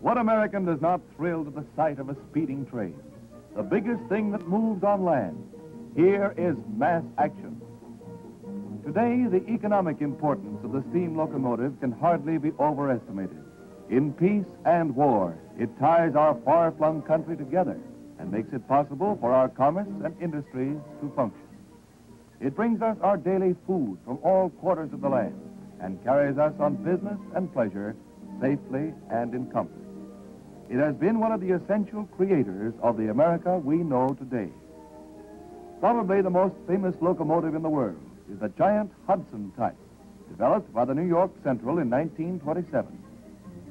What American does not thrill to the sight of a speeding train? The biggest thing that moves on land. Here is mass action. Today, the economic importance of the steam locomotive can hardly be overestimated. In peace and war, it ties our far-flung country together and makes it possible for our commerce and industries to function. It brings us our daily food from all quarters of the land and carries us on business and pleasure safely and in comfort. It has been one of the essential creators of the America we know today. Probably the most famous locomotive in the world is the giant Hudson type, developed by the New York Central in 1927.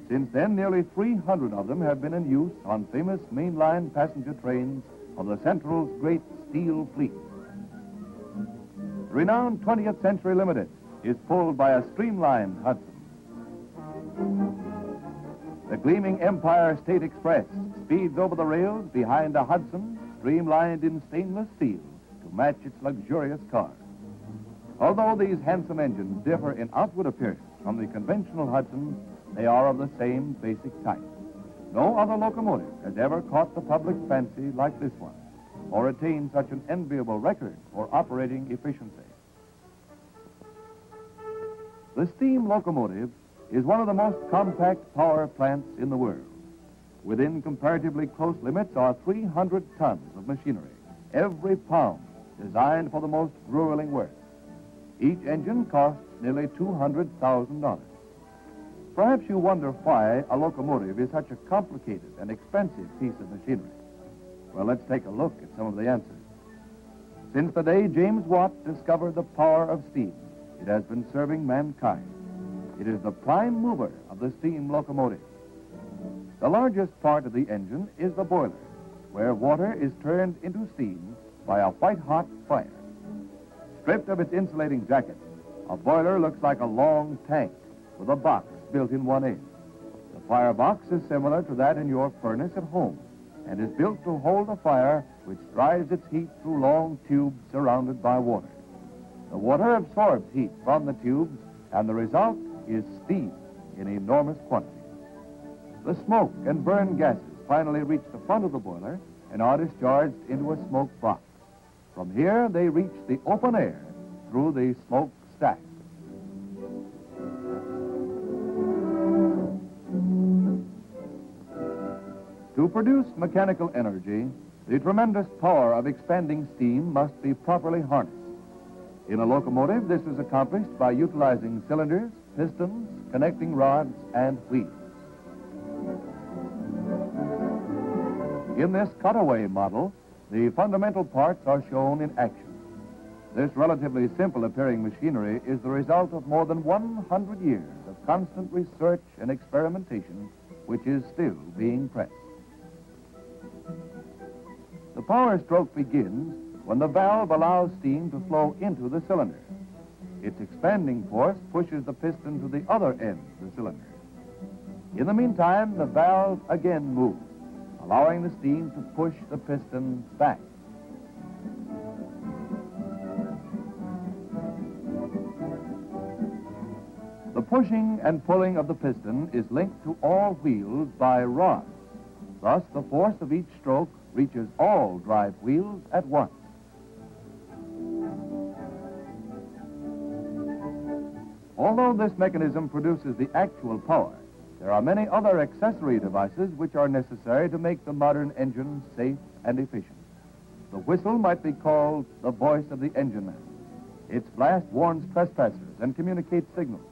Since then, nearly 300 of them have been in use on famous mainline passenger trains of the Central's great steel fleet. The renowned 20th Century Limited is pulled by a streamlined Hudson. The gleaming Empire State Express speeds over the rails behind a Hudson streamlined in stainless steel to match its luxurious car. Although these handsome engines differ in outward appearance from the conventional Hudsons, they are of the same basic type. No other locomotive has ever caught the public fancy like this one, or attained such an enviable record for operating efficiency. The steam locomotive is one of the most compact power plants in the world. Within comparatively close limits are 300 tons of machinery, every pound designed for the most grueling work. Each engine costs nearly $200,000. Perhaps you wonder why a locomotive is such a complicated and expensive piece of machinery. Well, let's take a look at some of the answers. Since the day James Watt discovered the power of steam, it has been serving mankind. It is the prime mover of the steam locomotive. The largest part of the engine is the boiler, where water is turned into steam by a white-hot fire. Stripped of its insulating jacket, a boiler looks like a long tank with a box built in one end. The firebox is similar to that in your furnace at home and is built to hold a fire which drives its heat through long tubes surrounded by water. The water absorbs heat from the tubes, and the result is steam in enormous quantities. The smoke and burn gases finally reach the front of the boiler and are discharged into a smoke box. From here, they reach the open air through the smoke stack. To produce mechanical energy, the tremendous power of expanding steam must be properly harnessed. In a locomotive, this is accomplished by utilizing cylinders, pistons, connecting rods, and wheels. In this cutaway model, the fundamental parts are shown in action. This relatively simple-appearing machinery is the result of more than 100 years of constant research and experimentation, which is still being pressed. The power stroke begins when the valve allows steam to flow into the cylinder. Its expanding force pushes the piston to the other end of the cylinder. In the meantime, the valve again moves, allowing the steam to push the piston back. The pushing and pulling of the piston is linked to all wheels by rods. Thus, the force of each stroke reaches all drive wheels at once. Although this mechanism produces the actual power, there are many other accessory devices which are necessary to make the modern engine safe and efficient. The whistle might be called the voice of the engine man. Its blast warns trespassers and communicates signals.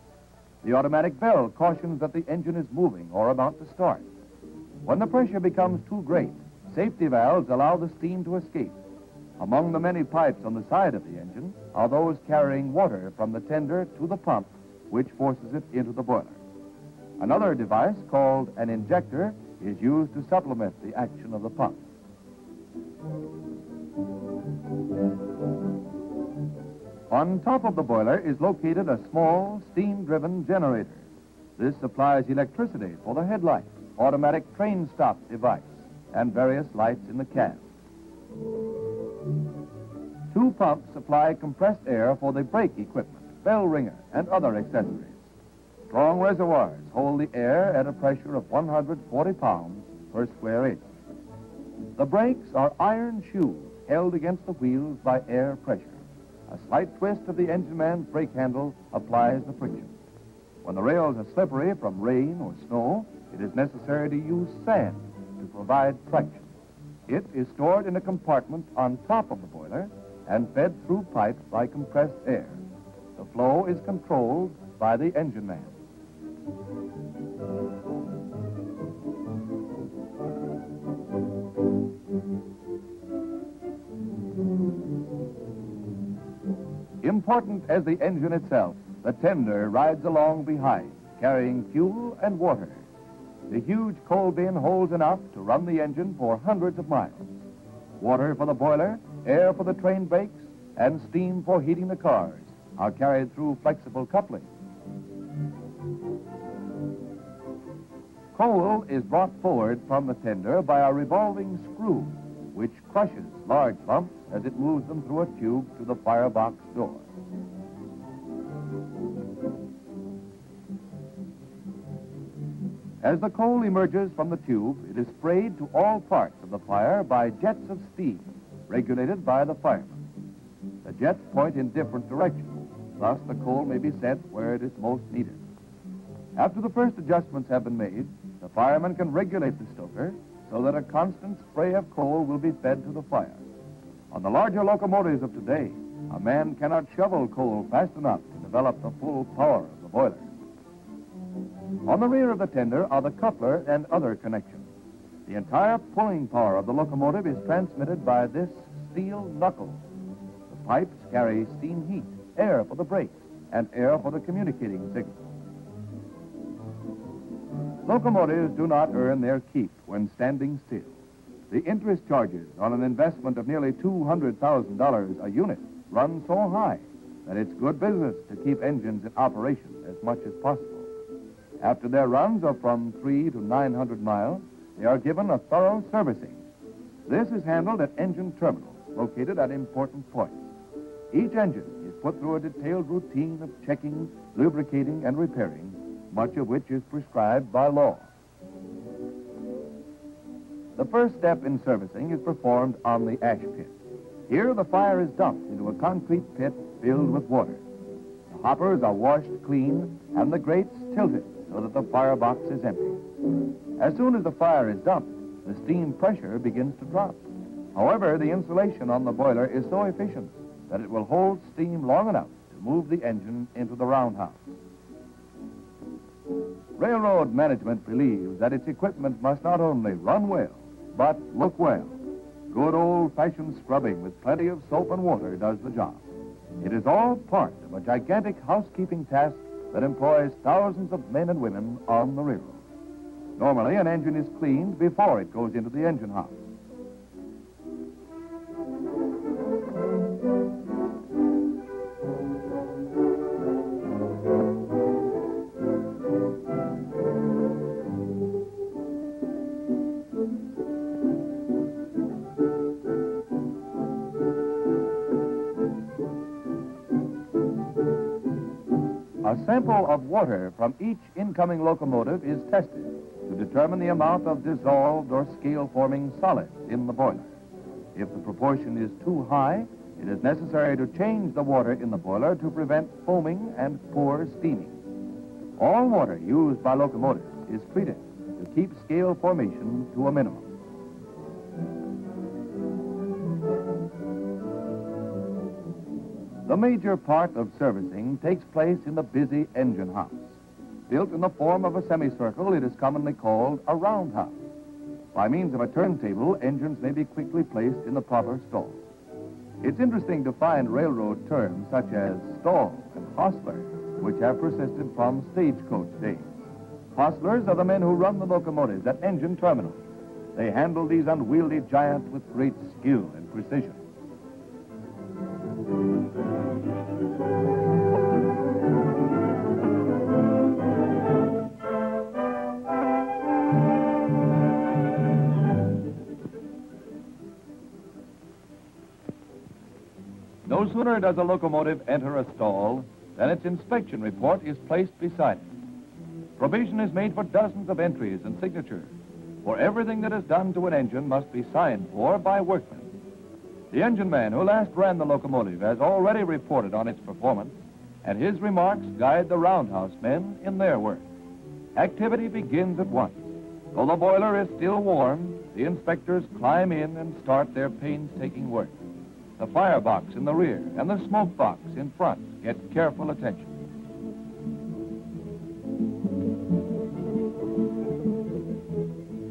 The automatic bell cautions that the engine is moving or about to start. When the pressure becomes too great, safety valves allow the steam to escape. Among the many pipes on the side of the engine are those carrying water from the tender to the pump, which forces it into the boiler. Another device, called an injector, is used to supplement the action of the pump. On top of the boiler is located a small steam-driven generator. This supplies electricity for the headlight, automatic train stop device, and various lights in the cab. Two pumps supply compressed air for the brake equipment, bell ringer, and other accessories. Strong reservoirs hold the air at a pressure of 140 pounds per square inch. The brakes are iron shoes held against the wheels by air pressure. A slight twist of the engine man's brake handle applies the friction. When the rails are slippery from rain or snow, it is necessary to use sand to provide traction. It is stored in a compartment on top of the boiler and fed through pipes by compressed air. The flow is controlled by the engine man. Important as the engine itself, the tender rides along behind, carrying fuel and water. The huge coal bin holds enough to run the engine for hundreds of miles. Water for the boiler, air for the train brakes, and steam for heating the cars are carried through flexible coupling. Coal is brought forward from the tender by a revolving screw, which crushes large lumps as it moves them through a tube to the firebox door. As the coal emerges from the tube, it is sprayed to all parts of the fire by jets of steam, regulated by the fireman. The jets point in different directions, thus the coal may be sent where it is most needed. After the first adjustments have been made, the fireman can regulate the stoker so that a constant spray of coal will be fed to the fire. On the larger locomotives of today, a man cannot shovel coal fast enough to develop the full power of the boiler. On the rear of the tender are the coupler and other connections. The entire pulling power of the locomotive is transmitted by this steel knuckle. The pipes carry steam heat, air for the brakes, and air for the communicating signal. Locomotives do not earn their keep when standing still. The interest charges on an investment of nearly $200,000 a unit run so high that it's good business to keep engines in operation as much as possible. After their runs of from 300 to 900 miles, they are given a thorough servicing. This is handled at engine terminals located at important points. Each engine is put through a detailed routine of checking, lubricating, and repairing, much of which is prescribed by law. The first step in servicing is performed on the ash pit. Here, the fire is dumped into a concrete pit filled with water. The hoppers are washed clean and the grates tilted so that the firebox is empty. As soon as the fire is dumped, the steam pressure begins to drop. However, the insulation on the boiler is so efficient that it will hold steam long enough to move the engine into the roundhouse. Railroad management believes that its equipment must not only run well, but look well. Good old-fashioned scrubbing with plenty of soap and water does the job. It is all part of a gigantic housekeeping task that employs thousands of men and women on the railroad. Normally, an engine is cleaned before it goes into the engine house. A sample of water from each incoming locomotive is tested to determine the amount of dissolved or scale-forming solids in the boiler. If the proportion is too high, it is necessary to change the water in the boiler to prevent foaming and poor steaming. All water used by locomotives is treated to keep scale formation to a minimum. The major part of servicing takes place in the busy engine house. Built in the form of a semicircle, it is commonly called a roundhouse. By means of a turntable, engines may be quickly placed in the proper stall. It's interesting to find railroad terms such as stall and hostler, which have persisted from stagecoach days. Hostlers are the men who run the locomotives at engine terminals. They handle these unwieldy giants with great skill and precision. No sooner does a locomotive enter a stall than its inspection report is placed beside it. Provision is made for dozens of entries and signatures, for everything that is done to an engine must be signed for by workmen. The engine man who last ran the locomotive has already reported on its performance, and his remarks guide the roundhouse men in their work. Activity begins at once. Though the boiler is still warm, the inspectors climb in and start their painstaking work. The firebox in the rear and the smoke box in front get careful attention.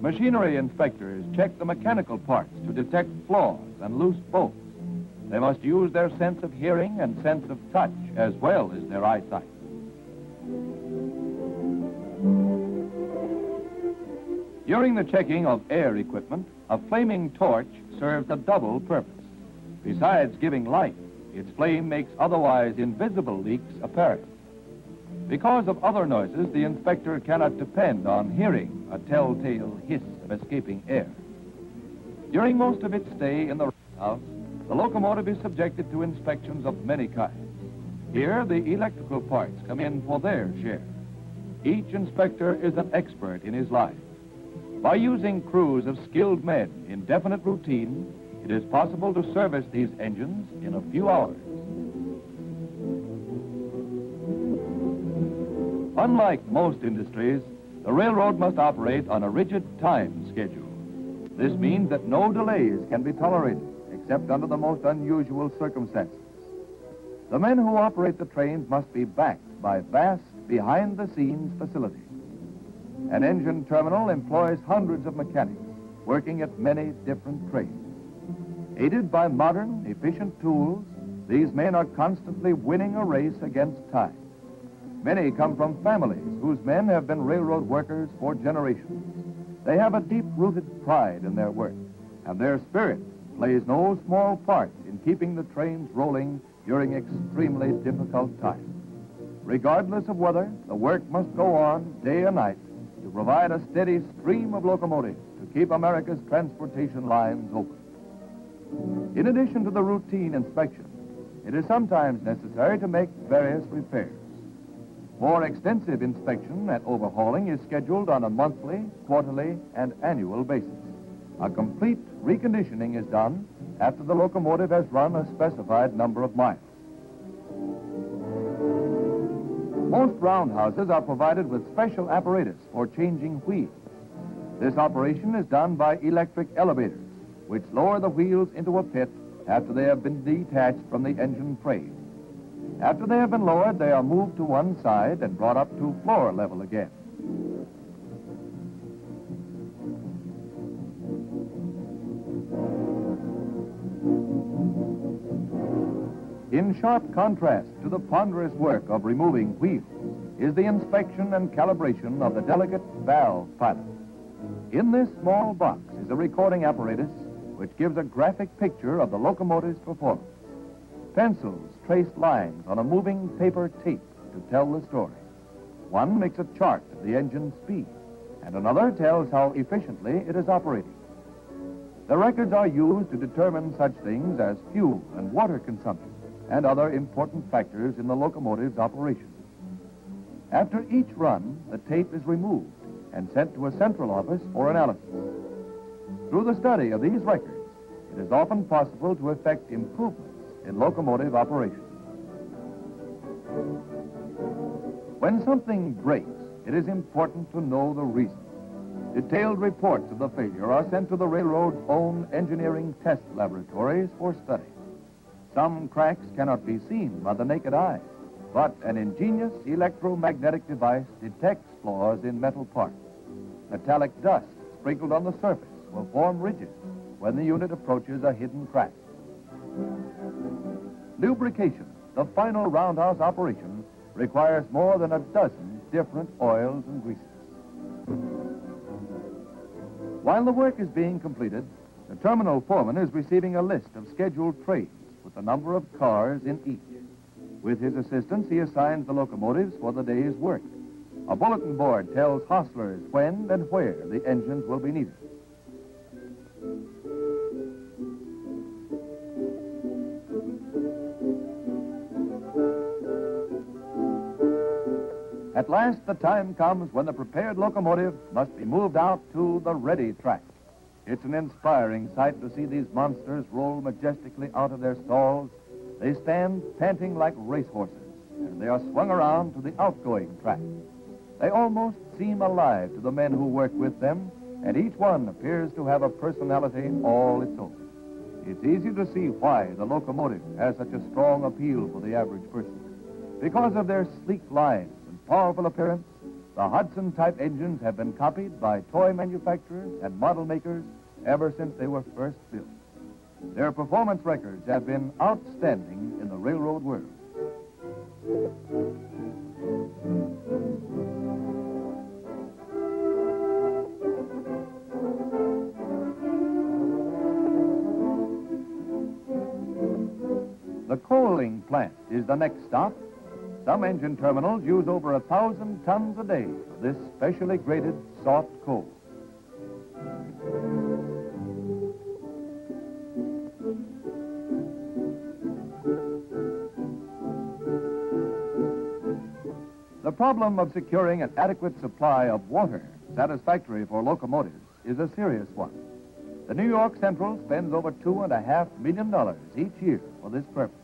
Machinery inspectors check the mechanical parts to detect flaws and loose bolts. They must use their sense of hearing and sense of touch as well as their eyesight. During the checking of air equipment, a flaming torch serves a double purpose. Besides giving light, its flame makes otherwise invisible leaks apparent. Because of other noises, the inspector cannot depend on hearing a telltale hiss of escaping air. During most of its stay in the roundhouse, the locomotive is subjected to inspections of many kinds. Here, the electrical parts come in for their share. Each inspector is an expert in his line. By using crews of skilled men in definite routine, it is possible to service these engines in a few hours. Unlike most industries, the railroad must operate on a rigid time schedule. This means that no delays can be tolerated, except under the most unusual circumstances. The men who operate the trains must be backed by vast, behind-the-scenes facilities. An engine terminal employs hundreds of mechanics working at many different trades. Aided by modern, efficient tools, these men are constantly winning a race against time. Many come from families whose men have been railroad workers for generations. They have a deep-rooted pride in their work, and their spirit plays no small part in keeping the trains rolling during extremely difficult times. Regardless of weather, the work must go on day and night to provide a steady stream of locomotives to keep America's transportation lines open. In addition to the routine inspection, it is sometimes necessary to make various repairs. More extensive inspection and overhauling is scheduled on a monthly, quarterly, and annual basis. A complete reconditioning is done after the locomotive has run a specified number of miles. Most roundhouses are provided with special apparatus for changing wheels. This operation is done by electric elevators, which lower the wheels into a pit after they have been detached from the engine frame. After they have been lowered, they are moved to one side and brought up to floor level again. In sharp contrast to the ponderous work of removing wheels is the inspection and calibration of the delicate valve pilot. In this small box is a recording apparatus which gives a graphic picture of the locomotive's performance. Pencils trace lines on a moving paper tape to tell the story. One makes a chart of the engine's speed, and another tells how efficiently it is operating. The records are used to determine such things as fuel and water consumption and other important factors in the locomotive's operation. After each run, the tape is removed and sent to a central office for analysis. Through the study of these records, it is often possible to effect improvements in locomotive operation. When something breaks, it is important to know the reason. Detailed reports of the failure are sent to the railroad's own engineering test laboratories for study. Some cracks cannot be seen by the naked eye, but an ingenious electromagnetic device detects flaws in metal parts. Metallic dust sprinkled on the surface will form ridges when the unit approaches a hidden crack. Lubrication, the final roundhouse operation, requires more than a dozen different oils and greases. While the work is being completed, the terminal foreman is receiving a list of scheduled trains with the number of cars in each. With his assistance, he assigns the locomotives for the day's work. A bulletin board tells hostlers when and where the engines will be needed. At at last the time comes when the prepared locomotive must be moved out to the ready track. It's an inspiring sight to see these monsters roll majestically out of their stalls. They stand panting like racehorses, and they are swung around to the outgoing track. They almost seem alive to the men who work with them, and each one appears to have a personality all its own. It's easy to see why the locomotive has such a strong appeal for the average person. Because of their sleek lines and powerful appearance, the Hudson-type engines have been copied by toy manufacturers and model makers ever since they were first built. Their performance records have been outstanding in the railroad world. The coaling plant is the next stop. Some engine terminals use over 1,000 tons a day of this specially graded soft coal. The problem of securing an adequate supply of water satisfactory for locomotives is a serious one. The New York Central spends over $2.5 million each year for this purpose.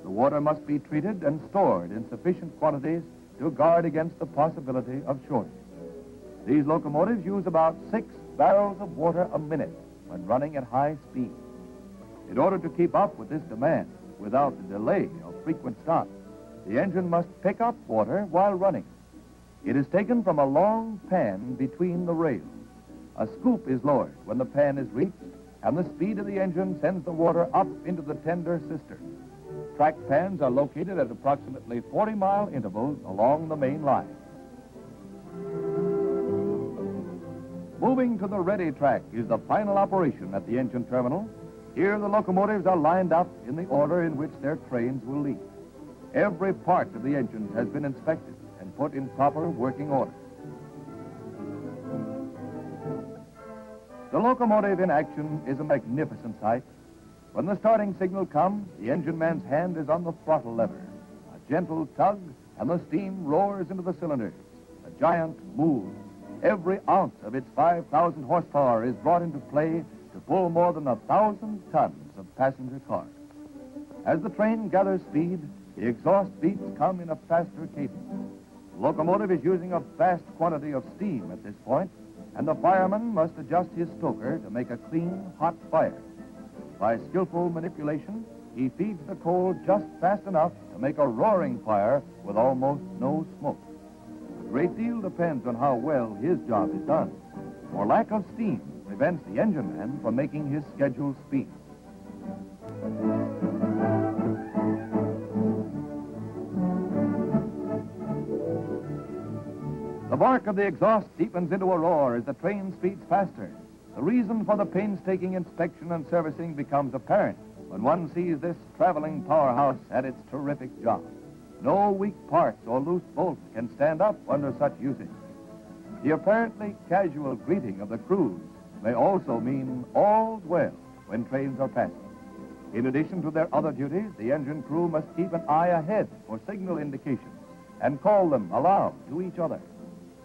The water must be treated and stored in sufficient quantities to guard against the possibility of shortage. These locomotives use about 6 barrels of water a minute when running at high speed. In order to keep up with this demand without the delay of frequent stops, the engine must pick up water while running. It is taken from a long pan between the rails. A scoop is lowered when the pan is reached, and the speed of the engine sends the water up into the tender cistern. Track pans are located at approximately 40-mile intervals along the main line. Moving to the ready track is the final operation at the engine terminal. Here the locomotives are lined up in the order in which their trains will leave. Every part of the engine has been inspected and put in proper working order. The locomotive in action is a magnificent sight. When the starting signal comes, the engine man's hand is on the throttle lever. A gentle tug, and the steam roars into the cylinders. The giant moves. Every ounce of its 5,000 horsepower is brought into play to pull more than 1,000 tons of passenger cars. As the train gathers speed, the exhaust beats come in a faster cadence. The locomotive is using a vast quantity of steam at this point, and the fireman must adjust his stoker to make a clean, hot fire. By skillful manipulation, he feeds the coal just fast enough to make a roaring fire with almost no smoke. A great deal depends on how well his job is done, for lack of steam prevents the engine man from making his scheduled speed. The bark of the exhaust deepens into a roar as the train speeds faster. The reason for the painstaking inspection and servicing becomes apparent when one sees this traveling powerhouse at its terrific job. No weak parts or loose bolts can stand up under such usage. The apparently casual greeting of the crews may also mean all's well when trains are passing. In addition to their other duties, the engine crew must keep an eye ahead for signal indications and call them aloud to each other.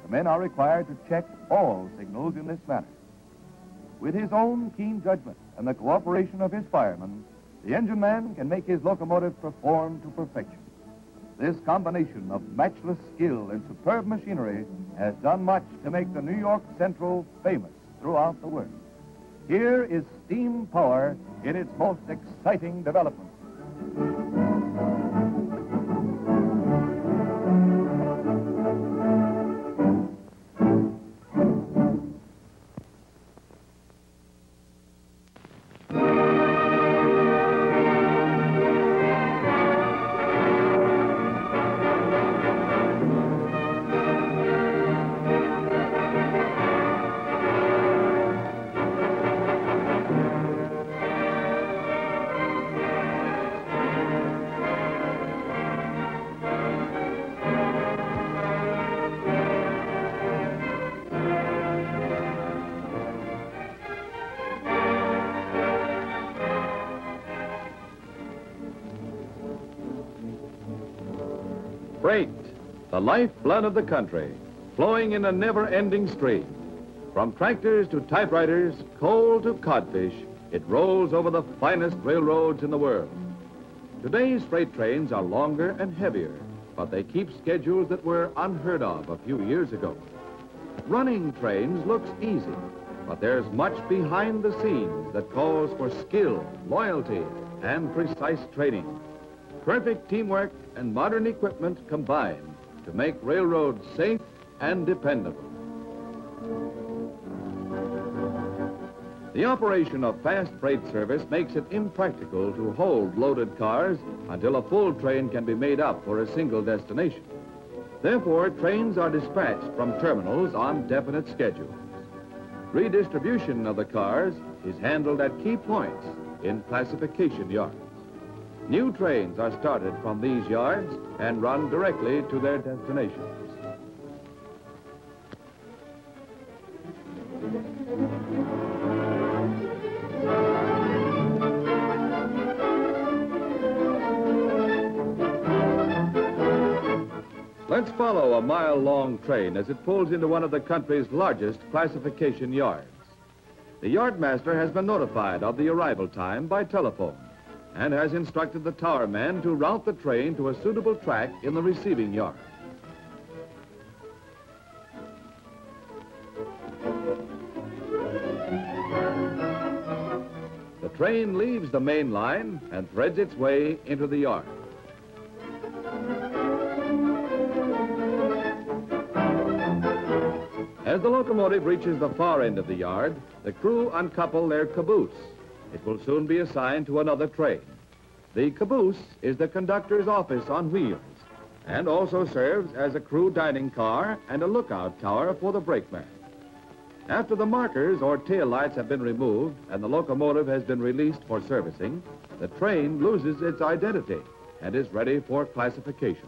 The men are required to check all signals in this manner. With his own keen judgment and the cooperation of his firemen, the engine man can make his locomotive perform to perfection. This combination of matchless skill and superb machinery has done much to make the New York Central famous throughout the world. Here is steam power in its most exciting development. Freight, the lifeblood of the country, flowing in a never-ending stream. From tractors to typewriters, coal to codfish, it rolls over the finest railroads in the world. Today's freight trains are longer and heavier, but they keep schedules that were unheard of a few years ago. Running trains looks easy, but there's much behind the scenes that calls for skill, loyalty, and precise training. Perfect teamwork and modern equipment combine to make railroads safe and dependable. The operation of fast freight service makes it impractical to hold loaded cars until a full train can be made up for a single destination. Therefore, trains are dispatched from terminals on definite schedules. Redistribution of the cars is handled at key points in classification yards. New trains are started from these yards and run directly to their destinations. Let's follow a mile-long train as it pulls into one of the country's largest classification yards. The yardmaster has been notified of the arrival time by telephone and has instructed the tower man to route the train to a suitable track in the receiving yard. The train leaves the main line and threads its way into the yard. As the locomotive reaches the far end of the yard, the crew uncouple their caboose. It will soon be assigned to another train. The caboose is the conductor's office on wheels and also serves as a crew dining car and a lookout tower for the brakeman. After the markers or tail lights have been removed and the locomotive has been released for servicing, the train loses its identity and is ready for classification.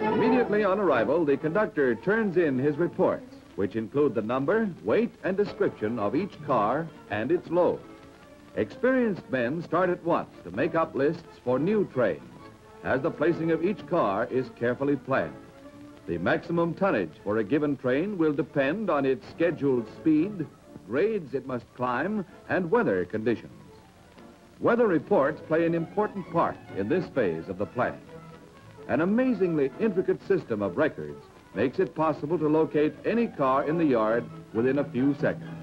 Immediately on arrival, the conductor turns in his reports, which include the number, weight, and description of each car and its load. Experienced men start at once to make up lists for new trains, as the placing of each car is carefully planned. The maximum tonnage for a given train will depend on its scheduled speed, grades it must climb, and weather conditions. Weather reports play an important part in this phase of the planning. An amazingly intricate system of records makes it possible to locate any car in the yard within a few seconds.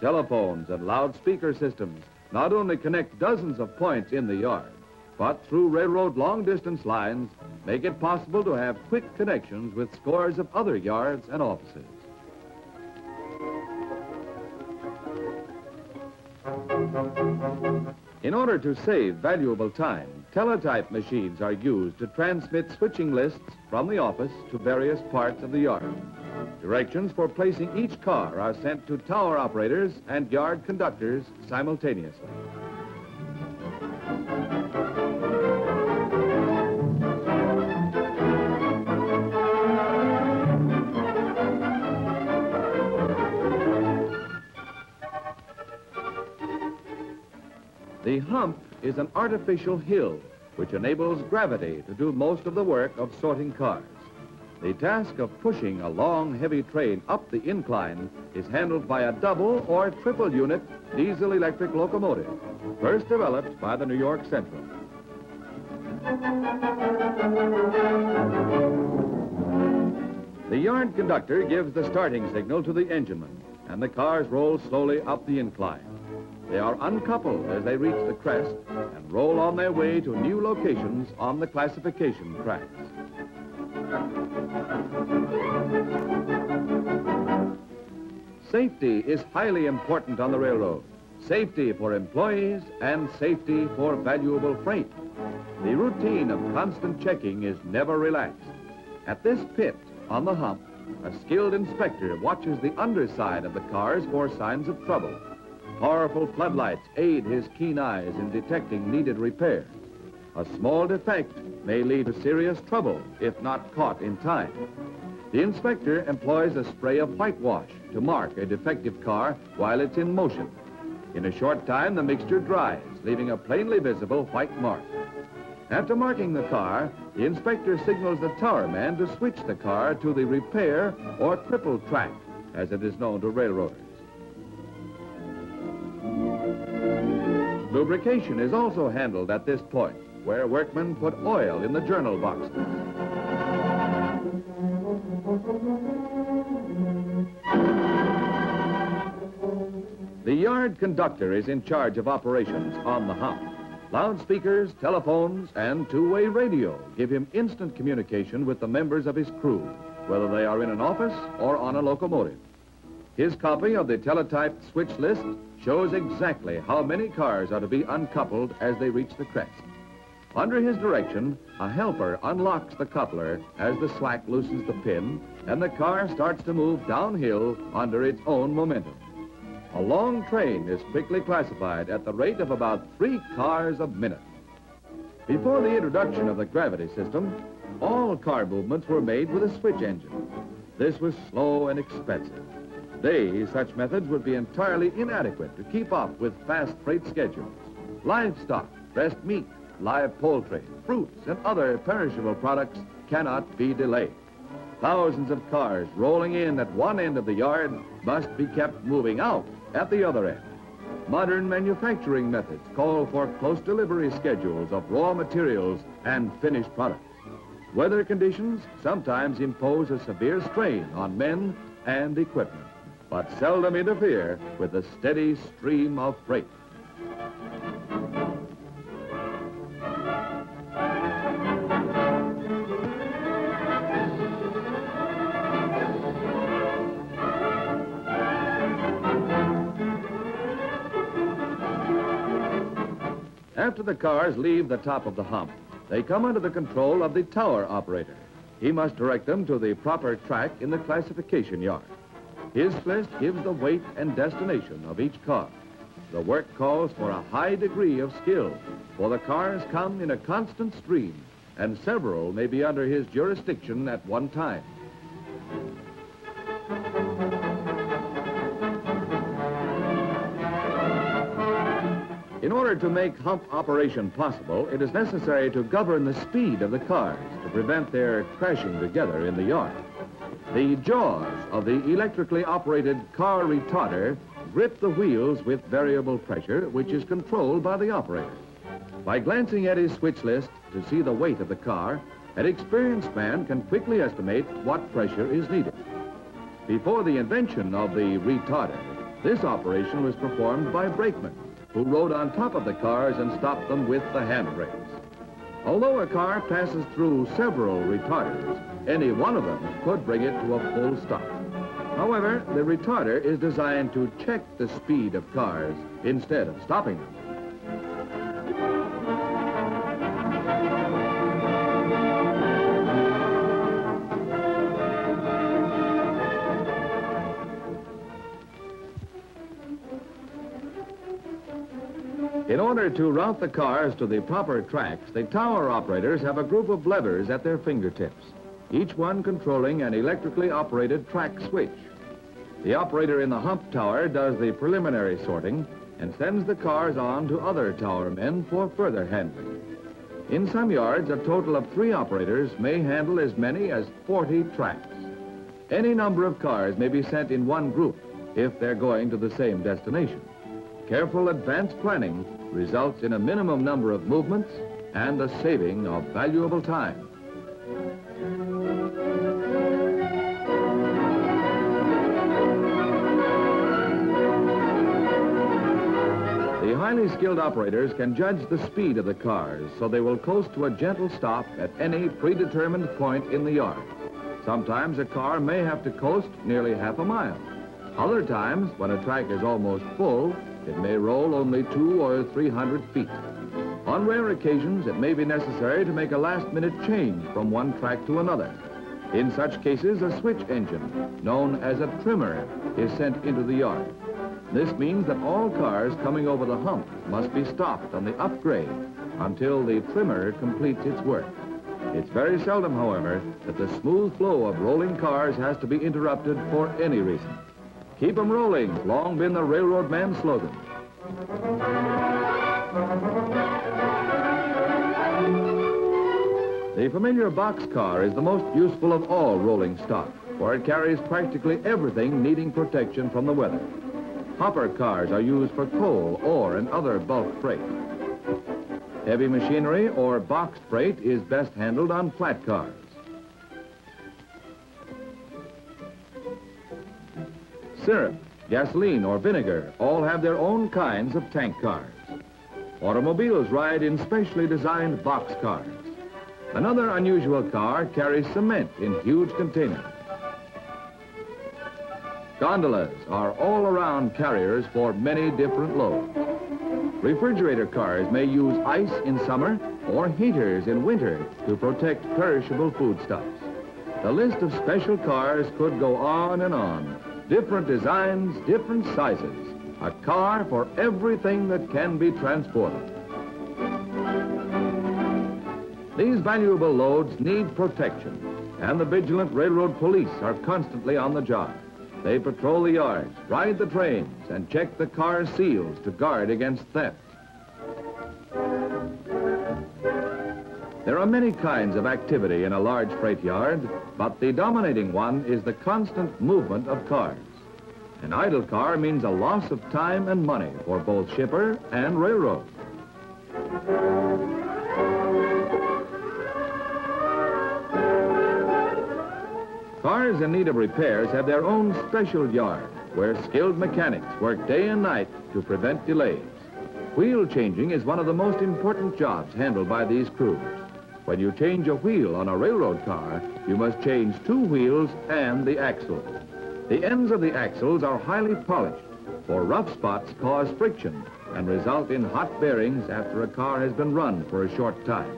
Telephones and loudspeaker systems not only connect dozens of points in the yard, but through railroad long-distance lines make it possible to have quick connections with scores of other yards and offices. In order to save valuable time, teletype machines are used to transmit switching lists from the office to various parts of the yard. Directions for placing each car are sent to tower operators and yard conductors simultaneously. The hump is an artificial hill which enables gravity to do most of the work of sorting cars. The task of pushing a long, heavy train up the incline is handled by a double or triple unit diesel-electric locomotive, first developed by the New York Central. The yard conductor gives the starting signal to the engineman, and the cars roll slowly up the incline. They are uncoupled as they reach the crest and roll on their way to new locations on the classification tracks. Safety is highly important on the railroad. Safety for employees and safety for valuable freight. The routine of constant checking is never relaxed. At this pit on the hump, a skilled inspector watches the underside of the cars for signs of trouble. Powerful floodlights aid his keen eyes in detecting needed repairs. A small defect may lead to serious trouble if not caught in time. The inspector employs a spray of whitewash to mark a defective car while it's in motion. In a short time, the mixture dries, leaving a plainly visible white mark. After marking the car, the inspector signals the tower man to switch the car to the repair or cripple track, as it is known to railroaders. Lubrication is also handled at this point, where workmen put oil in the journal boxes. The yard conductor is in charge of operations on the hump. Loudspeakers, telephones, and two-way radio give him instant communication with the members of his crew, whether they are in an office or on a locomotive. His copy of the teletyped switch list shows exactly how many cars are to be uncoupled as they reach the crest. Under his direction, a helper unlocks the coupler as the slack loosens the pin, and the car starts to move downhill under its own momentum. A long train is quickly classified at the rate of about 3 cars a minute. Before the introduction of the gravity system, all car movements were made with a switch engine. This was slow and expensive. Today, such methods would be entirely inadequate to keep up with fast freight schedules. Livestock, dressed meat, live poultry, fruits, and other perishable products cannot be delayed. Thousands of cars rolling in at one end of the yard must be kept moving out at the other end. Modern manufacturing methods call for close delivery schedules of raw materials and finished products. Weather conditions sometimes impose a severe strain on men and equipment, but seldom interfere with the steady stream of freight. After the cars leave the top of the hump, they come under the control of the tower operator. He must direct them to the proper track in the classification yard. His list gives the weight and destination of each car. The work calls for a high degree of skill, for the cars come in a constant stream, and several may be under his jurisdiction at one time. In order to make hump operation possible, it is necessary to govern the speed of the cars to prevent their crashing together in the yard. The jaws of the electrically operated car retarder grip the wheels with variable pressure, which is controlled by the operator. By glancing at his switch list to see the weight of the car, an experienced man can quickly estimate what pressure is needed. Before the invention of the retarder, this operation was performed by brakemen, who rode on top of the cars and stopped them with the handbrakes. Although a car passes through several retarders, any one of them could bring it to a full stop. However, the retarder is designed to check the speed of cars instead of stopping them. In order to route the cars to the proper tracks, the tower operators have a group of levers at their fingertips, each one controlling an electrically operated track switch. The operator in the hump tower does the preliminary sorting and sends the cars on to other tower men for further handling. In some yards, a total of 3 operators may handle as many as 40 tracks. Any number of cars may be sent in one group if they're going to the same destination. Careful advanced planning results in a minimum number of movements and a saving of valuable time. The highly skilled operators can judge the speed of the cars, so they will coast to a gentle stop at any predetermined point in the yard. Sometimes a car may have to coast nearly half a mile. Other times, when a track is almost full, it may roll only 200 or 300 feet. On rare occasions, it may be necessary to make a last-minute change from one track to another. In such cases, a switch engine, known as a trimmer, is sent into the yard. This means that all cars coming over the hump must be stopped on the upgrade until the trimmer completes its work. It's very seldom, however, that the smooth flow of rolling cars has to be interrupted for any reason. Keep 'em rolling's long been the railroad man's slogan. The familiar boxcar is the most useful of all rolling stock, for it carries practically everything needing protection from the weather. Hopper cars are used for coal, ore, and other bulk freight. Heavy machinery or boxed freight is best handled on flat cars. Syrup, gasoline, or vinegar all have their own kinds of tank cars. Automobiles ride in specially designed box cars. Another unusual car carries cement in huge containers. Gondolas are all-around carriers for many different loads. Refrigerator cars may use ice in summer or heaters in winter to protect perishable foodstuffs. The list of special cars could go on and on. Different designs, different sizes. A car for everything that can be transported. These valuable loads need protection, and the vigilant railroad police are constantly on the job. They patrol the yards, ride the trains, and check the car seals to guard against theft. There are many kinds of activity in a large freight yard, but the dominating one is the constant movement of cars. An idle car means a loss of time and money for both shipper and railroad. Cars in need of repairs have their own special yard where skilled mechanics work day and night to prevent delays. Wheel changing is one of the most important jobs handled by these crews. When you change a wheel on a railroad car, you must change 2 wheels and the axle. The ends of the axles are highly polished, for rough spots cause friction and result in hot bearings after a car has been run for a short time.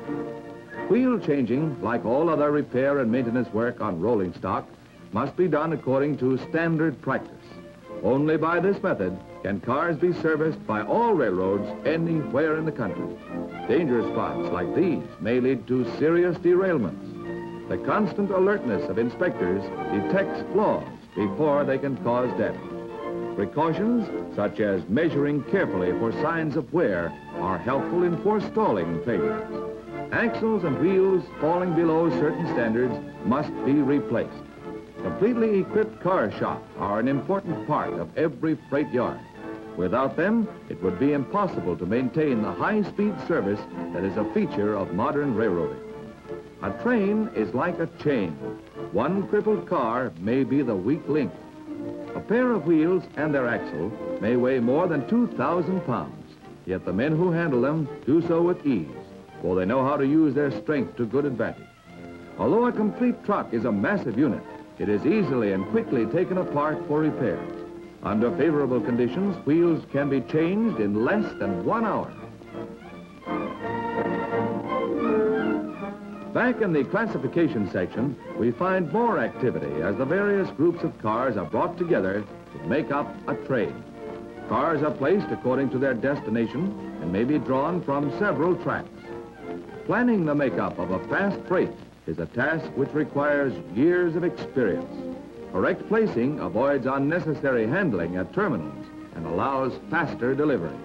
Wheel changing, like all other repair and maintenance work on rolling stock, must be done according to standard practice. Only by this method can cars be serviced by all railroads anywhere in the country. Dangerous spots like these may lead to serious derailments. The constant alertness of inspectors detects flaws before they can cause damage. Precautions, such as measuring carefully for signs of wear, are helpful in forestalling failures. Axles and wheels falling below certain standards must be replaced. Completely equipped car shops are an important part of every freight yard. Without them, it would be impossible to maintain the high-speed service that is a feature of modern railroading. A train is like a chain. One crippled car may be the weak link. A pair of wheels and their axle may weigh more than 2,000 pounds, yet the men who handle them do so with ease, for they know how to use their strength to good advantage. Although a complete truck is a massive unit, it is easily and quickly taken apart for repairs. Under favorable conditions, wheels can be changed in less than 1 hour. Back in the classification section, we find more activity as the various groups of cars are brought together to make up a train. Cars are placed according to their destination and may be drawn from several tracks. Planning the makeup of a fast freight is a task which requires years of experience. Correct placing avoids unnecessary handling at terminals and allows faster delivery.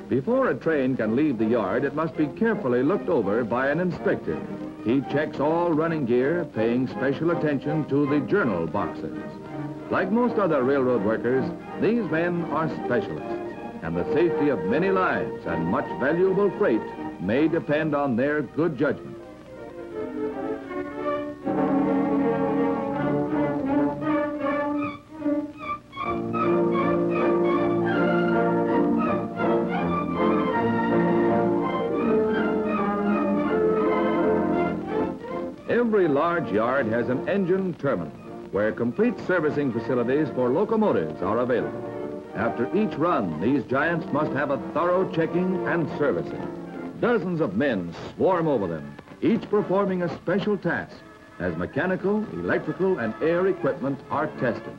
Before a train can leave the yard, it must be carefully looked over by an inspector. He checks all running gear, paying special attention to the journal boxes. Like most other railroad workers, these men are specialists, and the safety of many lives and much valuable freight may depend on their good judgment. Every large yard has an engine terminal where complete servicing facilities for locomotives are available. After each run, these giants must have a thorough checking and servicing. Dozens of men swarm over them, each performing a special task as mechanical, electrical, and air equipment are tested.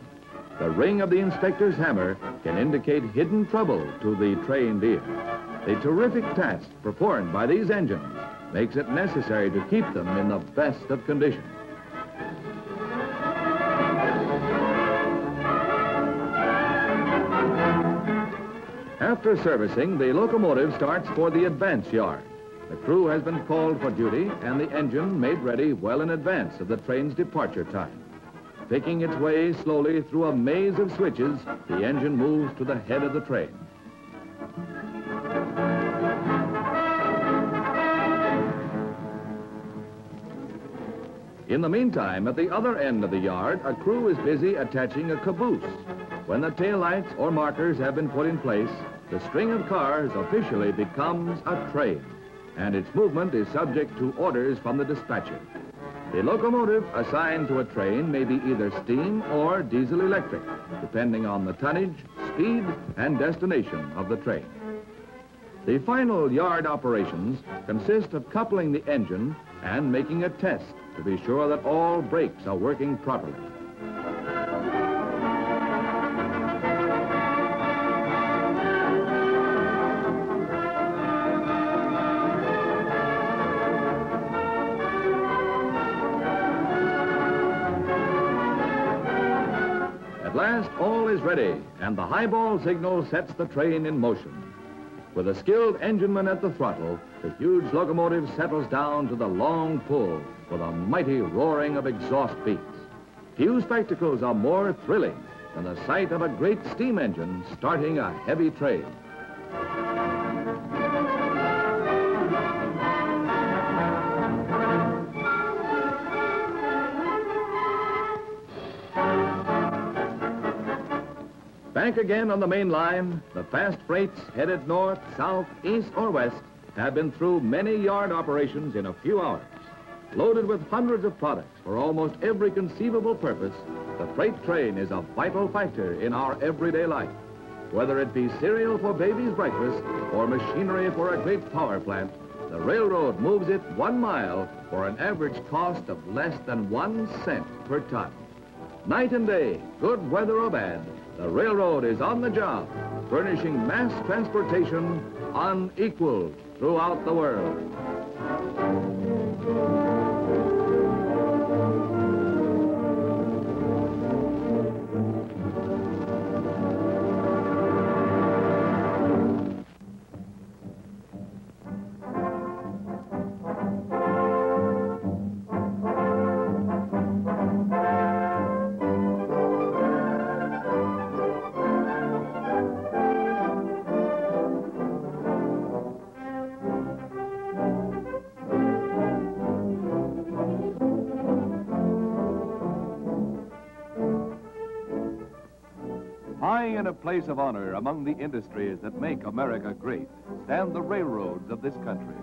The ring of the inspector's hammer can indicate hidden trouble to the trained ear. The terrific task performed by these engines makes it necessary to keep them in the best of condition. After servicing, the locomotive starts for the advance yard. The crew has been called for duty and the engine made ready well in advance of the train's departure time. Picking its way slowly through a maze of switches, the engine moves to the head of the train. In the meantime, at the other end of the yard, a crew is busy attaching a caboose. When the taillights or markers have been put in place, the string of cars officially becomes a train, and its movement is subject to orders from the dispatcher. The locomotive assigned to a train may be either steam or diesel-electric, depending on the tonnage, speed, and destination of the train. The final yard operations consist of coupling the engine and making a test to be sure that all brakes are working properly. At last, all is ready, and the highball signal sets the train in motion. With a skilled engineman at the throttle, the huge locomotive settles down to the long pull with a mighty roaring of exhaust beats. Few spectacles are more thrilling than the sight of a great steam engine starting a heavy train. Back again on the main line, the fast freights headed north, south, east, or west have been through many yard operations in a few hours. Loaded with hundreds of products for almost every conceivable purpose, the freight train is a vital factor in our everyday life. Whether it be cereal for baby's breakfast or machinery for a great power plant, the railroad moves it 1 mile for an average cost of less than 1 cent per ton. Night and day, good weather or bad, the railroad is on the job, furnishing mass transportation unequaled throughout the world. High in a place of honor among the industries that make America great stand the railroads of this country.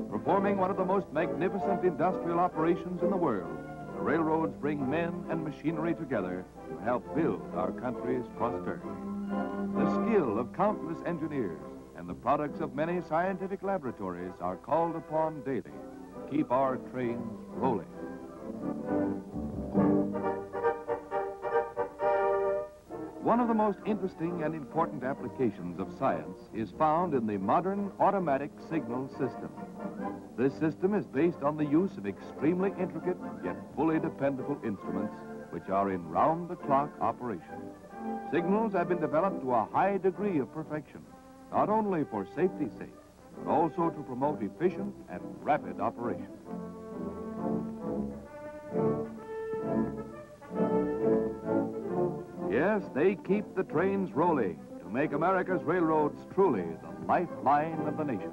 Performing one of the most magnificent industrial operations in the world, the railroads bring men and machinery together to help build our country's prosperity. The skill of countless engineers and the products of many scientific laboratories are called upon daily to keep our trains rolling. One of the most interesting and important applications of science is found in the modern automatic signal system. This system is based on the use of extremely intricate yet fully dependable instruments which are in round-the-clock operation. Signals have been developed to a high degree of perfection, not only for safety's sake, but also to promote efficient and rapid operation. Yes, they keep the trains rolling to make America's railroads truly the lifeline of the nation.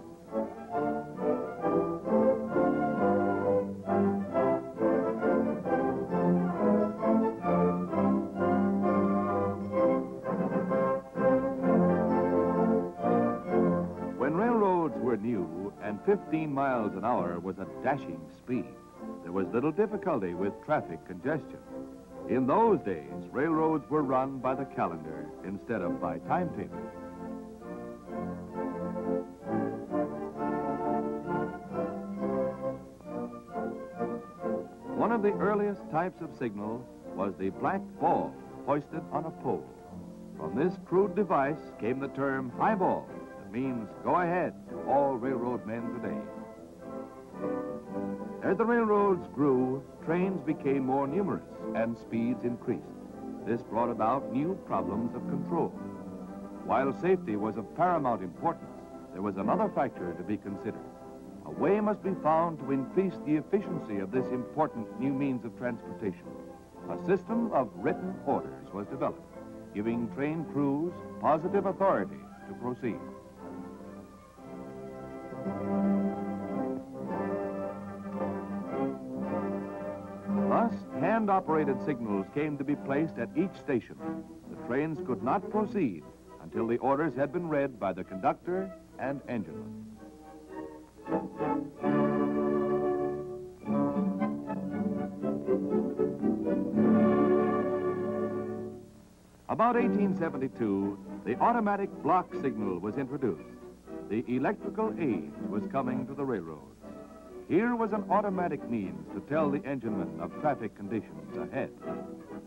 When railroads were new and 15 miles an hour was a dashing speed, there was little difficulty with traffic congestion. In those days, railroads were run by the calendar instead of by timetable. One of the earliest types of signal was the black ball hoisted on a pole. From this crude device came the term highball, that means go ahead to all railroad men today. As the railroads grew, trains became more numerous and speeds increased. This brought about new problems of control. While safety was of paramount importance, there was another factor to be considered. A way must be found to increase the efficiency of this important new means of transportation. A system of written orders was developed, giving train crews positive authority to proceed. Thus, hand-operated signals came to be placed at each station. The trains could not proceed until the orders had been read by the conductor and engineman. About 1872, the automatic block signal was introduced. The electrical age was coming to the railroads. Here was an automatic means to tell the engineman of traffic conditions ahead.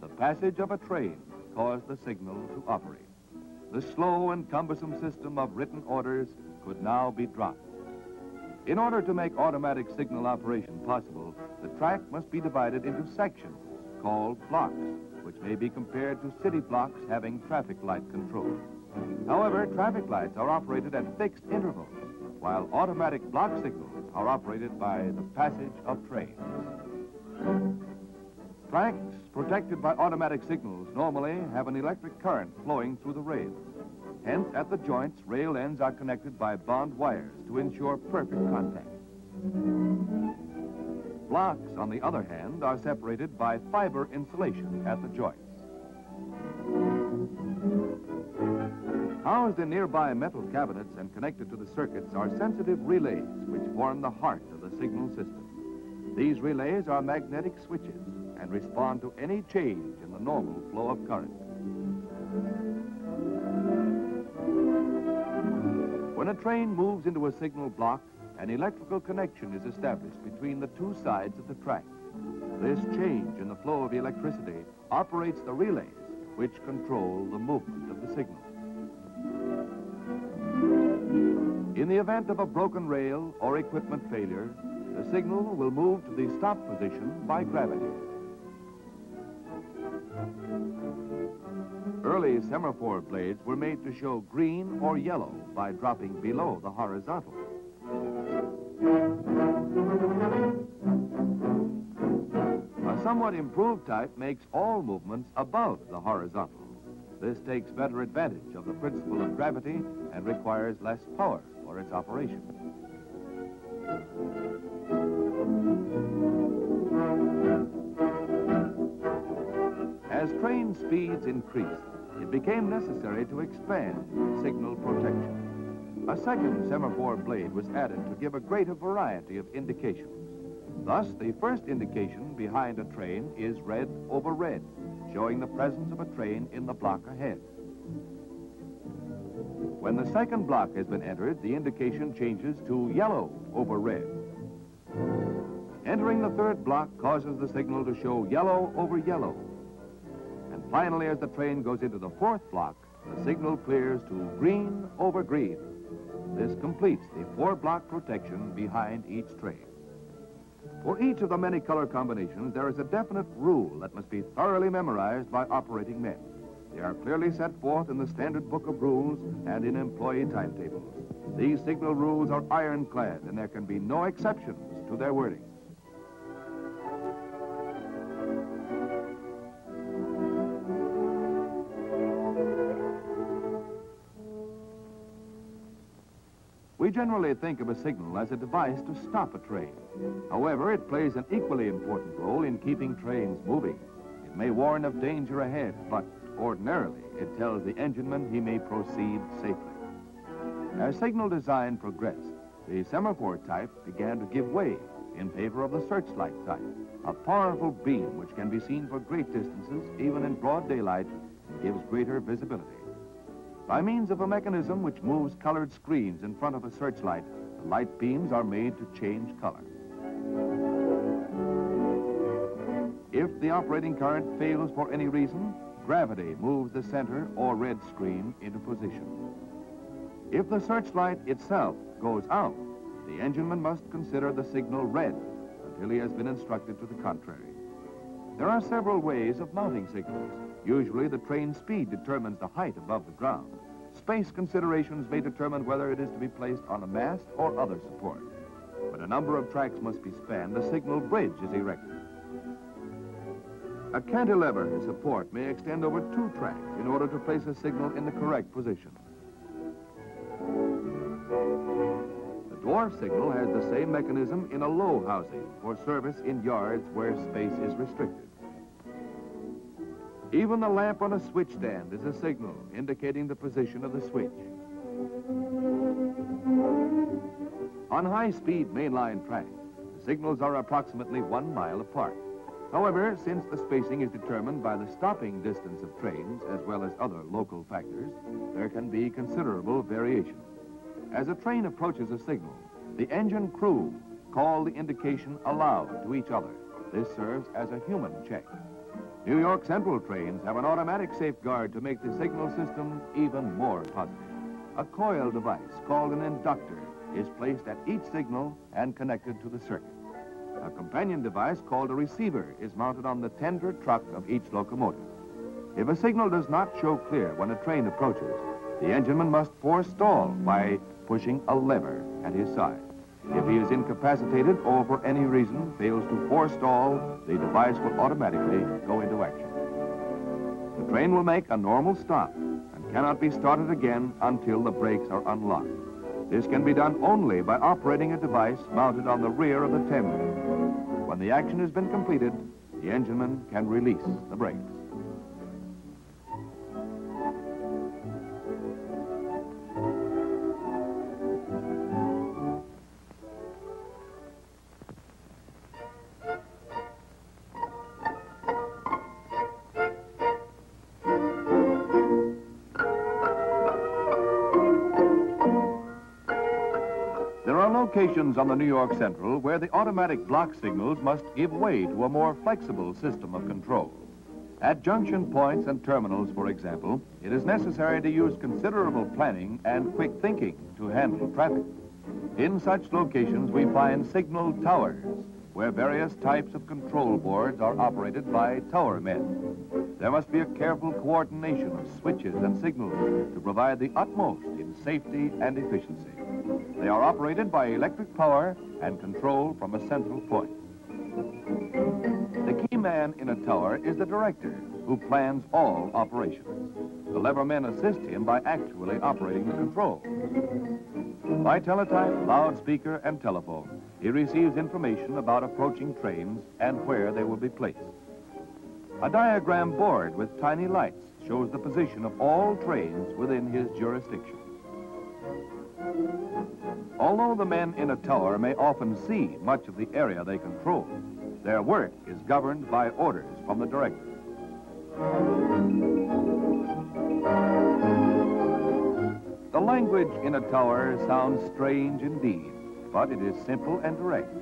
The passage of a train caused the signal to operate. The slow and cumbersome system of written orders could now be dropped. In order to make automatic signal operation possible, the track must be divided into sections called blocks, which may be compared to city blocks having traffic light control. However, traffic lights are operated at fixed intervals, while automatic block signals are operated by the passage of trains. Tracks protected by automatic signals normally have an electric current flowing through the rails. Hence, at the joints, rail ends are connected by bond wires to ensure perfect contact. Blocks, on the other hand, are separated by fiber insulation at the joints. Housed in nearby metal cabinets and connected to the circuits are sensitive relays which form the heart of the signal system. These relays are magnetic switches and respond to any change in the normal flow of current. When a train moves into a signal block, an electrical connection is established between the two sides of the track. This change in the flow of electricity operates the relays, which control the movement of the signal. In the event of a broken rail or equipment failure, the signal will move to the stop position by gravity. Early semaphore blades were made to show green or yellow by dropping below the horizontal. A somewhat improved type makes all movements above the horizontal. This takes better advantage of the principle of gravity and requires less power for its operation. As train speeds increased, it became necessary to expand signal protection. A second semaphore blade was added to give a greater variety of indications. Thus, the first indication behind a train is red over red, showing the presence of a train in the block ahead. When the second block has been entered, the indication changes to yellow over red. Entering the third block causes the signal to show yellow over yellow. And finally, as the train goes into the fourth block, the signal clears to green over green. This completes the four-block protection behind each train. For each of the many color combinations, there is a definite rule that must be thoroughly memorized by operating men. They are clearly set forth in the standard book of rules and in employee timetables. These signal rules are ironclad, and there can be no exceptions to their wording. We generally think of a signal as a device to stop a train. However, it plays an equally important role in keeping trains moving. It may warn of danger ahead, but ordinarily it tells the engineman he may proceed safely. As signal design progressed, the semaphore type began to give way in favor of the searchlight type, a powerful beam which can be seen for great distances, even in broad daylight, and gives greater visibility. By means of a mechanism which moves colored screens in front of a searchlight, the light beams are made to change color. If the operating current fails for any reason, gravity moves the center or red screen into position. If the searchlight itself goes out, the engineman must consider the signal red until he has been instructed to the contrary. There are several ways of mounting signals. Usually the train speed determines the height above the ground. Space considerations may determine whether it is to be placed on a mast or other support. When a number of tracks must be spanned, a signal bridge is erected. A cantilever support may extend over 2 tracks in order to place a signal in the correct position. The dwarf signal has the same mechanism in a low housing for service in yards where space is restricted. Even the lamp on a switch stand is a signal indicating the position of the switch. On high-speed mainline tracks, the signals are approximately 1 mile apart. However, since the spacing is determined by the stopping distance of trains as well as other local factors, there can be considerable variation. As a train approaches a signal, the engine crew call the indication aloud to each other. This serves as a human check. New York Central trains have an automatic safeguard to make the signal system even more positive. A coil device called an inductor is placed at each signal and connected to the circuit. A companion device called a receiver is mounted on the tender truck of each locomotive. If a signal does not show clear when a train approaches, the engineman must forestall by pushing a lever at his side. If he is incapacitated or for any reason fails to forestall, the device will automatically go into action. The train will make a normal stop and cannot be started again until the brakes are unlocked. This can be done only by operating a device mounted on the rear of the tender. When the action has been completed, the engineman can release the brakes. There are locations on the New York Central where the automatic block signals must give way to a more flexible system of control. At junction points and terminals, for example, it is necessary to use considerable planning and quick thinking to handle traffic. In such locations, we find signal towers, where various types of control boards are operated by tower men. There must be a careful coordination of switches and signals to provide the utmost in safety and efficiency. They are operated by electric power and controlled from a central point. The key man in a tower is the director, who plans all operations. The lever men assist him by actually operating the control. By teletype, loudspeaker, and telephone, he receives information about approaching trains and where they will be placed. A diagram board with tiny lights shows the position of all trains within his jurisdiction. Although the men in a tower may often see much of the area they control, their work is governed by orders from the director. The language in a tower sounds strange indeed, but it is simple and direct.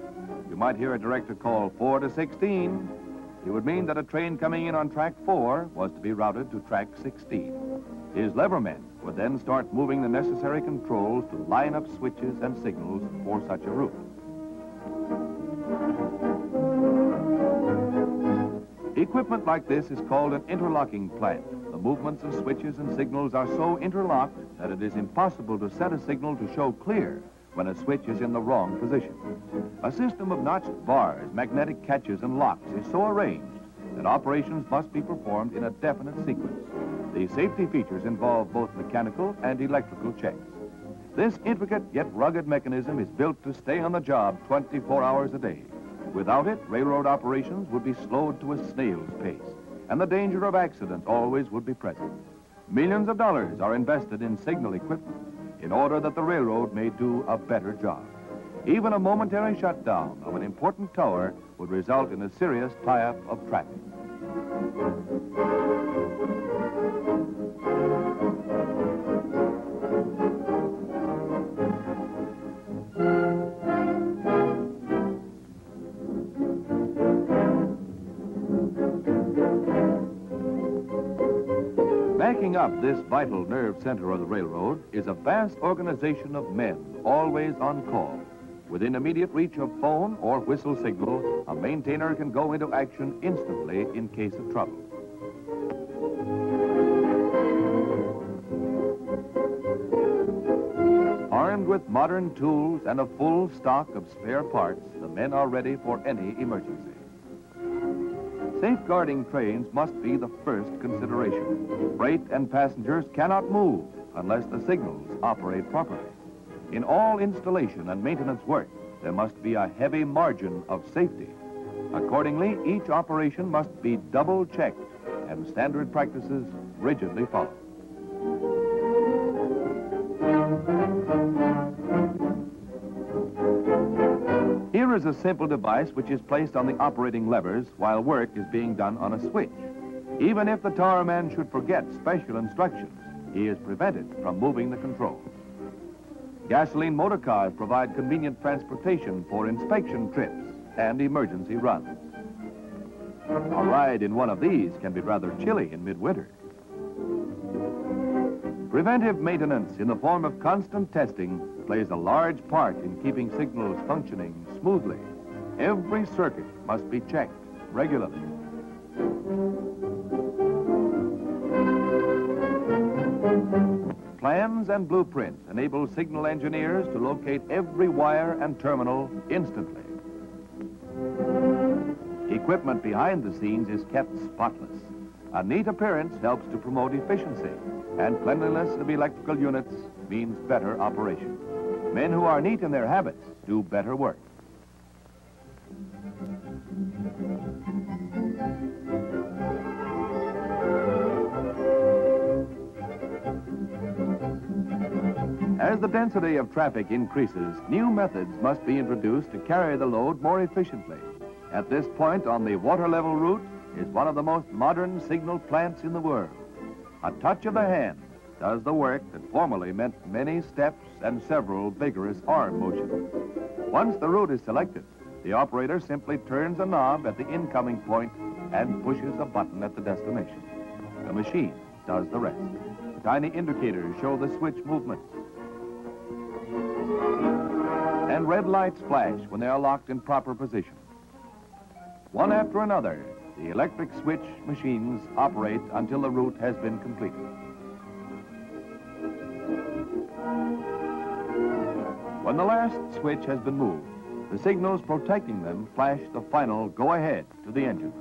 You might hear a director call 4 to 16. It would mean that a train coming in on track 4 was to be routed to track 16. His levermen would then start moving the necessary controls to line up switches and signals for such a route. Equipment like this is called an interlocking plant. The movements of switches and signals are so interlocked that it is impossible to set a signal to show clear when a switch is in the wrong position. A system of notched bars, magnetic catches, and locks is so arranged that operations must be performed in a definite sequence. The safety features involve both mechanical and electrical checks. This intricate yet rugged mechanism is built to stay on the job 24 hours a day. Without it, railroad operations would be slowed to a snail's pace, and the danger of accident always would be present. Millions of dollars are invested in signal equipment in order that the railroad may do a better job. Even a momentary shutdown of an important tower would result in a serious tie-up of traffic. Making up this vital nerve center of the railroad is a vast organization of men, always on call. Within immediate reach of phone or whistle signal, a maintainer can go into action instantly in case of trouble. Armed with modern tools and a full stock of spare parts, the men are ready for any emergency. Safeguarding trains must be the first consideration. Freight and passengers cannot move unless the signals operate properly. In all installation and maintenance work, there must be a heavy margin of safety. Accordingly, each operation must be double-checked and standard practices rigidly followed. Here is a simple device which is placed on the operating levers while work is being done on a switch. Even if the tower man should forget special instructions, he is prevented from moving the control. Gasoline motor cars provide convenient transportation for inspection trips and emergency runs. A ride in one of these can be rather chilly in midwinter. Preventive maintenance in the form of constant testing plays a large part in keeping signals functioning smoothly. Every circuit must be checked regularly. Plans and blueprints enable signal engineers to locate every wire and terminal instantly. Equipment behind the scenes is kept spotless. A neat appearance helps to promote efficiency, and cleanliness of electrical units means better operation. Men who are neat in their habits do better work. As the density of traffic increases, new methods must be introduced to carry the load more efficiently. At this point on the water level route is one of the most modern signal plants in the world. A touch of the hand does the work that formerly meant many steps and several vigorous arm motions. Once the route is selected, the operator simply turns a knob at the incoming point and pushes a button at the destination. The machine does the rest. Tiny indicators show the switch movements. And red lights flash when they are locked in proper position. One after another, the electric switch machines operate until the route has been completed. When the last switch has been moved, the signals protecting them flash the final go-ahead to the engine.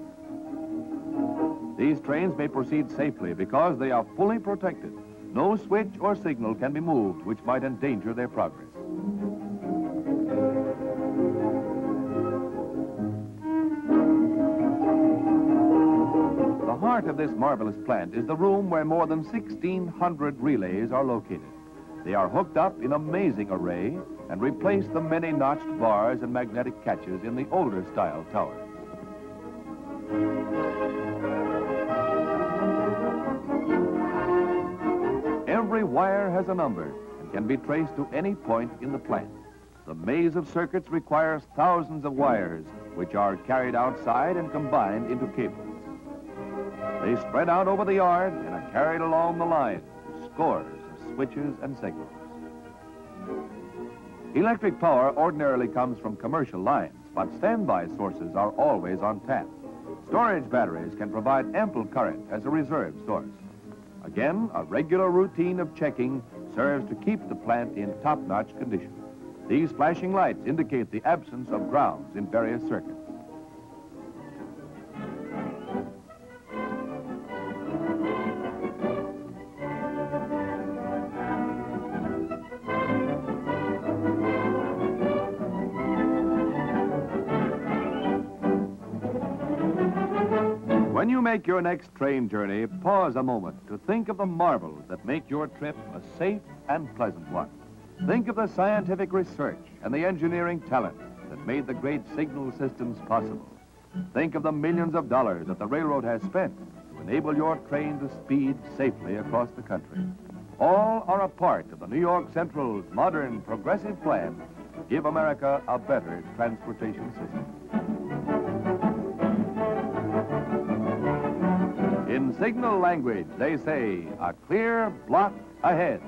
These trains may proceed safely because they are fully protected. No switch or signal can be moved which might endanger their progress. The heart of this marvelous plant is the room where more than 1,600 relays are located. They are hooked up in amazing array and replace the many notched bars and magnetic catches in the older style towers. Every wire has a number and can be traced to any point in the plant. The maze of circuits requires thousands of wires, which are carried outside and combined into cables. They spread out over the yard and are carried along the line to scores of switches and signals. Electric power ordinarily comes from commercial lines, but standby sources are always on tap. Storage batteries can provide ample current as a reserve source. Again, a regular routine of checking serves to keep the plant in top-notch condition. These flashing lights indicate the absence of grounds in various circuits. When you make your next train journey, pause a moment to think of the marvels that make your trip a safe and pleasant one. Think of the scientific research and the engineering talent that made the great signal systems possible. Think of the millions of dollars that the railroad has spent to enable your train to speed safely across the country. All are a part of the New York Central's modern progressive plan to give America a better transportation system. In signal language, they say, a clear block ahead.